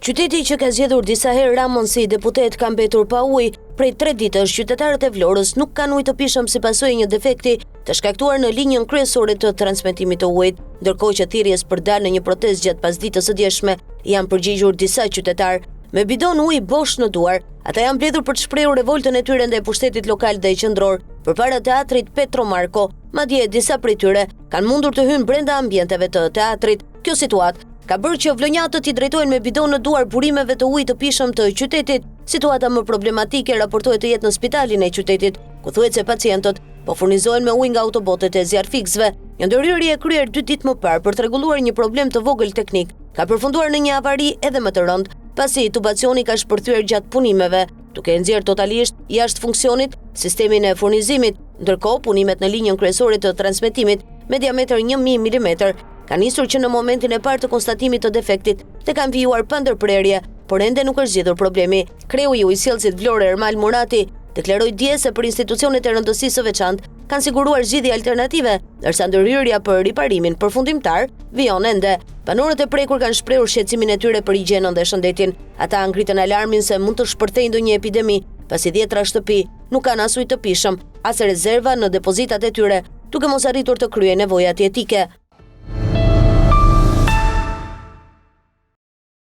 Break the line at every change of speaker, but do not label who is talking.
Qyteti që ka zgjedhur disa herë Ramon si deputet ka mbetur pa ujë. Prej 3 ditësh qytetarët e Vlorës nuk kanë ujë të pishëm si pasojë një defekti të shkaktuar në linjën kryesore të transmetimit të ujit, ndërkohë që thirrjes për dalë në një protestë gjatë pasditës së djeshme janë përgjigjur disa qytetarë. Me bidon ujë bosh në duar, ata janë mbledhur për të shprehur revoltën e tyre ndaj pushtetit lokal dhe qendror përpara teatrit Petro Marko. Madje disa prej tyre kanë mundur të hyjnë brenda ambienteve të teatrit. Kjo situatë ka bërë që vlonjatët i drejtojnë me bidon në duar burimeve të ujit të pishëm të qytetit. Situata më problematike raportohet të jetë në spitalin e qytetit, ku thuhet se pacientët po furnizohen me ujë nga autobotet e zjarfikësve. Një ndërhyrje e kryer 2 ditë më parë për të rregulluar një problem të vogël teknik ka përfunduar në një avari edhe më të rëndë, pasi tubacioni ka shpërthyer gjatë punimeve, duke nxjerrë totalisht jashtë funksionit sistemin e furnizimit, ndërkohë punimet në linjën kryesore të transmetimit me diametër 1000 mm ka nisur që në momentin e parë të konstatimit të defektit të kanë vijuar pa ndërprerje, por ende nuk është zgjidhur problemi. Kreu i ujësjellësit Vlorë Ermal Murati deklaroi dje se për institucionet e rëndësisë së veçantë kanë siguruar zgjidhje alternative, ndërsa ndërhyrja për riparimin përfundimtar vijon ende. Banorët e prekur kanë shprehur shqetësimin e tyre për higjienën dhe shëndetin. Ata ngritën alarmin se mund të shpërthejë ndonjë epidemi, pasi 10 shtëpi nuk kanë as ujë të pishëm, as rezerva në depozitat e tyre, duke mos arritur të kryejnë nevojat jetike.